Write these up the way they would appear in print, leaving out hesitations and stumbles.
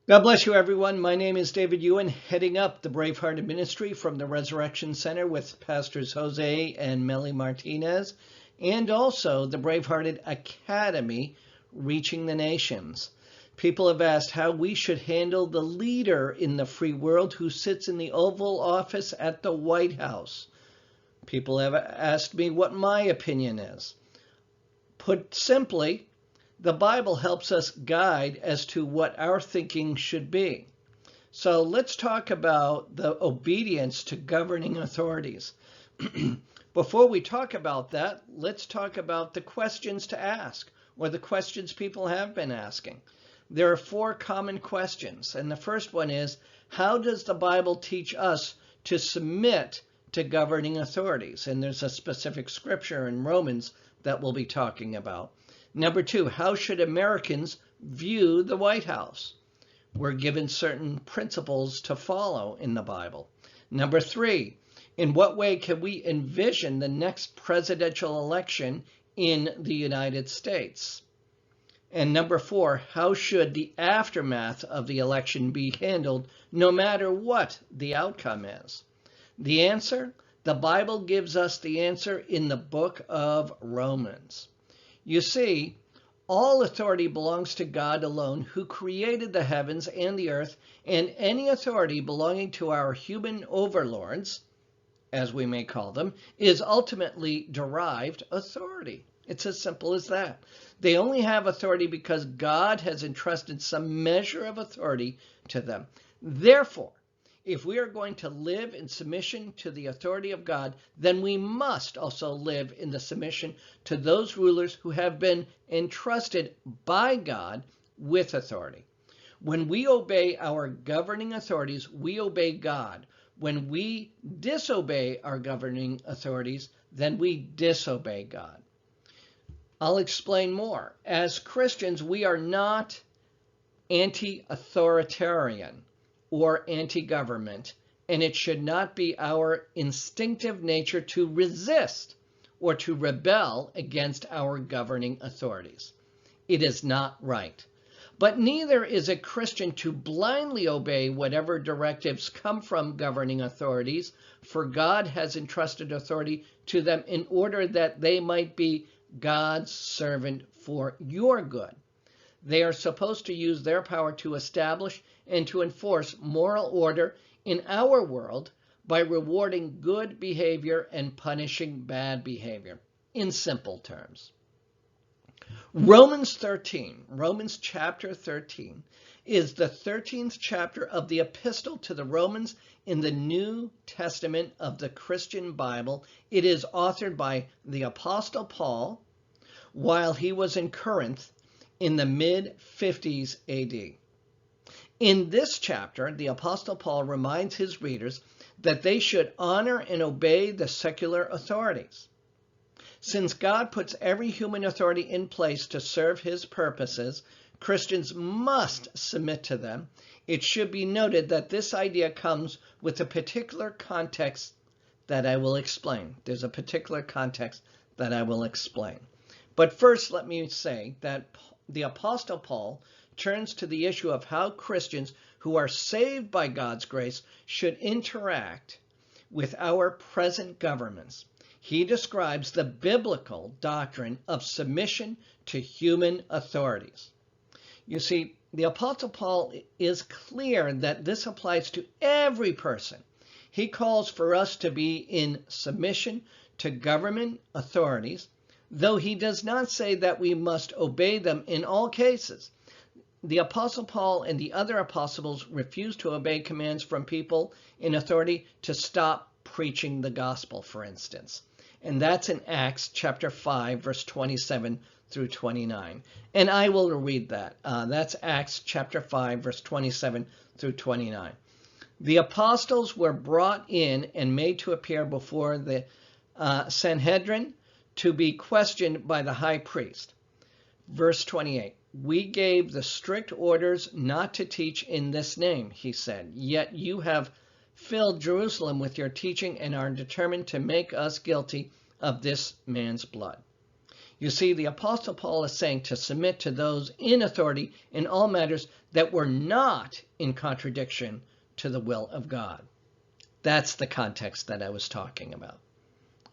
God bless you, everyone. My name is David Ewan, heading up the Bravehearted ministry from the Resurrection Center with Pastors Jose and Melly Martinez, and also the Bravehearted Academy, Reaching the Nations. People have asked how we should handle the leader in the free world who sits in the Oval Office at the White House. People have asked me what my opinion is. Put simply, the Bible helps us guide as to what our thinking should be. So let's talk about the obedience to governing authorities. Before we talk about that, let's talk about the questions to ask, or the questions people have been asking. There are four common questions, and the first one is, how does the Bible teach us to submit to governing authorities? And there's a specific scripture in Romans that we'll be talking about. Number two, how should Americans view the White House? We're given certain principles to follow in the Bible. Number three, in what way can we envision the next presidential election in the United States? And number four, how should the aftermath of the election be handled no matter what the outcome is? The answer? The Bible gives us the answer in the book of Romans. You see, all authority belongs to God alone, who created the heavens and the earth, and any authority belonging to our human overlords, as we may call them, is ultimately derived authority. It's as simple as that. They only have authority because God has entrusted some measure of authority to them. Therefore, if we are going to live in submission to the authority of God, then we must also live in the submission to those rulers who have been entrusted by God with authority. When we obey our governing authorities, we obey God. When we disobey our governing authorities, then we disobey God. I'll explain more. As Christians, we are not anti-authoritarian or anti-government, and it should not be our instinctive nature to resist or to rebel against our governing authorities. It is not right. But neither is a Christian to blindly obey whatever directives come from governing authorities, for God has entrusted authority to them in order that they might be God's servant for your good. They are supposed to use their power to establish and to enforce moral order in our world by rewarding good behavior and punishing bad behavior, in simple terms. Romans chapter 13, is the 13th chapter of the epistle to the Romans in the New Testament of the Christian Bible. It is authored by the Apostle Paul while he was in Corinth in the mid-50s AD. In this chapter, the Apostle Paul reminds his readers that they should honor and obey the secular authorities. Since God puts every human authority in place to serve his purposes, Christians must submit to them. It should be noted that this idea comes with a particular context that I will explain. There's a particular context that I will explain. But first, let me say that the Apostle Paul turns to the issue of how Christians who are saved by God's grace should interact with our present governments. He describes the biblical doctrine of submission to human authorities. You see, the Apostle Paul is clear that this applies to every person. He calls for us to be in submission to government authorities, though he does not say that we must obey them in all cases. The Apostle Paul and the other apostles refused to obey commands from people in authority to stop preaching the gospel, for instance. And that's in Acts chapter 5, verse 27 through 29. And I will read that. That's Acts chapter 5, verse 27 through 29. The apostles were brought in and made to appear before the Sanhedrin to be questioned by the high priest. Verse 28. We gave the strict orders not to teach in this name, he said, yet you have filled Jerusalem with your teaching and are determined to make us guilty of this man's blood. You see, the Apostle Paul is saying to submit to those in authority in all matters that were not in contradiction to the will of God. That's the context that I was talking about.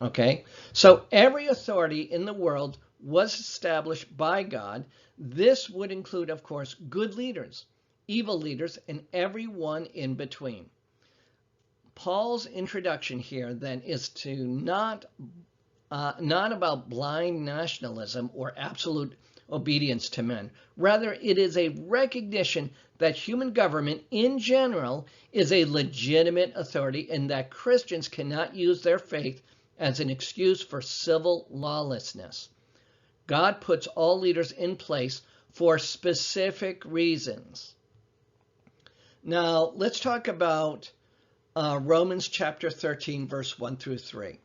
Okay? So every authority in the world was established by God. This would include, of course, good leaders, evil leaders, and everyone in between. Paul's introduction here then is to not about blind nationalism or absolute obedience to men. Rather, it is a recognition that human government in general is a legitimate authority and that Christians cannot use their faith as an excuse for civil lawlessness. God puts all leaders in place for specific reasons. Now, let's talk about Romans chapter 13, verse 1 through 3.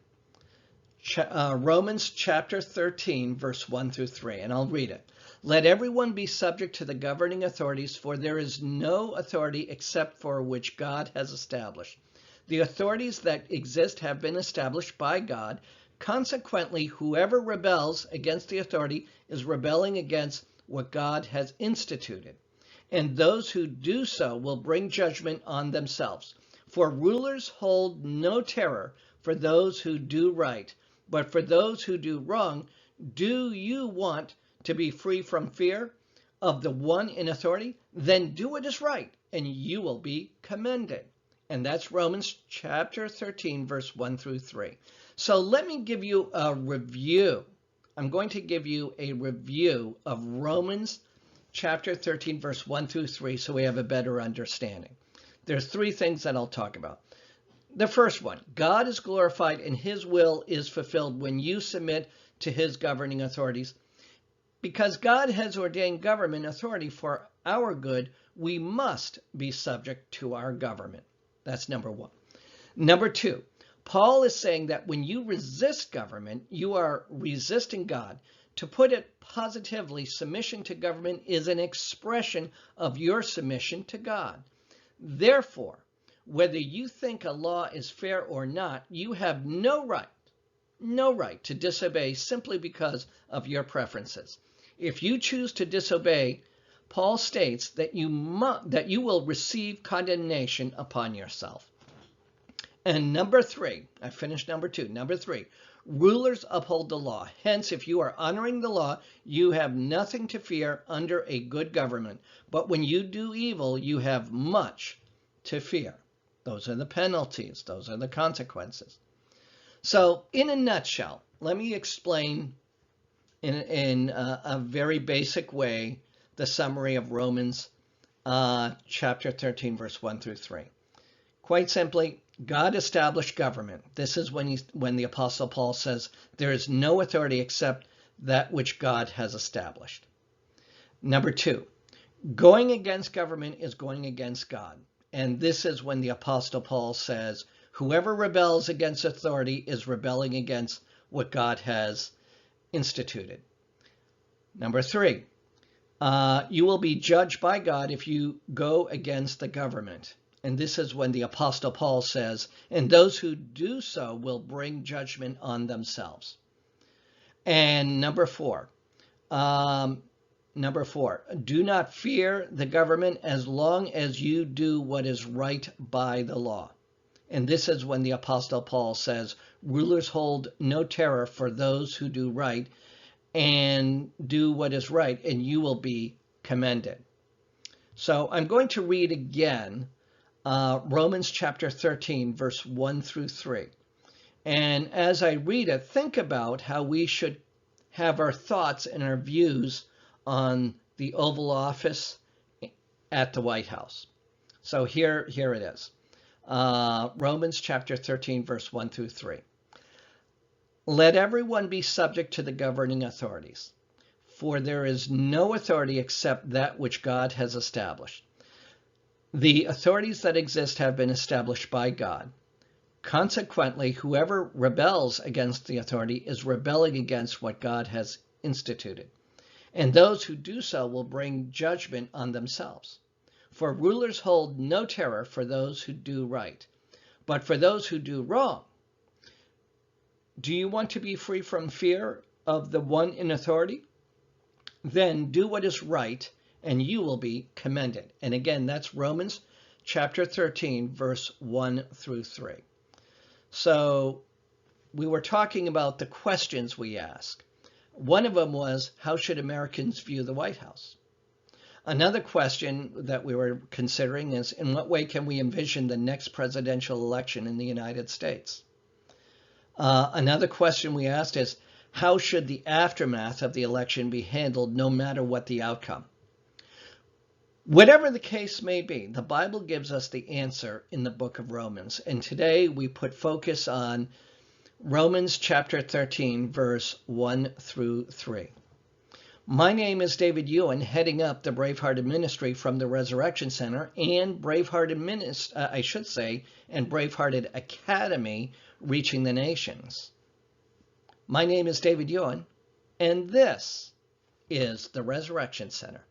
Romans chapter 13, verse 1 through 3, and I'll read it. Let everyone be subject to the governing authorities, for there is no authority except for which God has established. The authorities that exist have been established by God. Consequently, whoever rebels against the authority is rebelling against what God has instituted. And those who do so will bring judgment on themselves. For rulers hold no terror for those who do right, but for those who do wrong. Do you want to be free from fear of the one in authority? Then do what is right, and you will be commended. And that's Romans chapter 13, verse 1 through 3. So let me give you a review. I'm going to give you a review of Romans chapter 13, verse 1 through 3, so we have a better understanding. There's three things that I'll talk about. The first one, God is glorified and his will is fulfilled when you submit to his governing authorities. Because God has ordained government authority for our good, we must be subject to our government. That's number one. Number two, Paul is saying that when you resist government, you are resisting God. To put it positively, submission to government is an expression of your submission to God. Therefore, whether you think a law is fair or not, you have no right to disobey simply because of your preferences. If you choose to disobey, Paul states that you will receive condemnation upon yourself. And number three, I finished number two. Number three, rulers uphold the law. Hence, if you are honoring the law, you have nothing to fear under a good government. But when you do evil, you have much to fear. Those are the penalties. Those are the consequences. So in a nutshell, let me explain in a very basic way the summary of Romans chapter 13, verse 1 through 3. Quite simply, God established government. This is when the Apostle Paul says there is no authority except that which God has established. Number two, going against government is going against God. And this is when the Apostle Paul says, whoever rebels against authority is rebelling against what God has instituted. Number three, you will be judged by God if you go against the government. And this is when the Apostle Paul says, and those who do so will bring judgment on themselves. And number four, do not fear the government as long as you do what is right by the law. And this is when the Apostle Paul says, rulers hold no terror for those who do right and do what is right, and you will be commended. So I'm going to read again Romans chapter 13, verse 1 through 3. And as I read it, think about how we should have our thoughts and our views on the Oval Office at the White House. So here it is. Romans chapter 13, verse 1 through 3. Let everyone be subject to the governing authorities, for there is no authority except that which God has established. The authorities that exist have been established by God. Consequently, whoever rebels against the authority is rebelling against what God has instituted. And those who do so will bring judgment on themselves. For rulers hold no terror for those who do right, but for those who do wrong. Do you want to be free from fear of the one in authority, then do what is right, and you will be commended. And again, that's Romans chapter 13, verse 1 through 3. So we were talking about the questions we ask. One of them was, how should Americans view the White House? Another question that we were considering is, in what way can we envision the next presidential election in the United States? Another question we asked is, how should the aftermath of the election be handled no matter what the outcome? Whatever the case may be, the Bible gives us the answer in the book of Romans. And today we put focus on Romans chapter 13, verse 1 through 3. My name is David Ewan, heading up the Bravehearted ministry from the Resurrection Center and Bravehearted and Bravehearted Academy, reaching the nations. My name is David Ewan, and this is the Resurrection Center.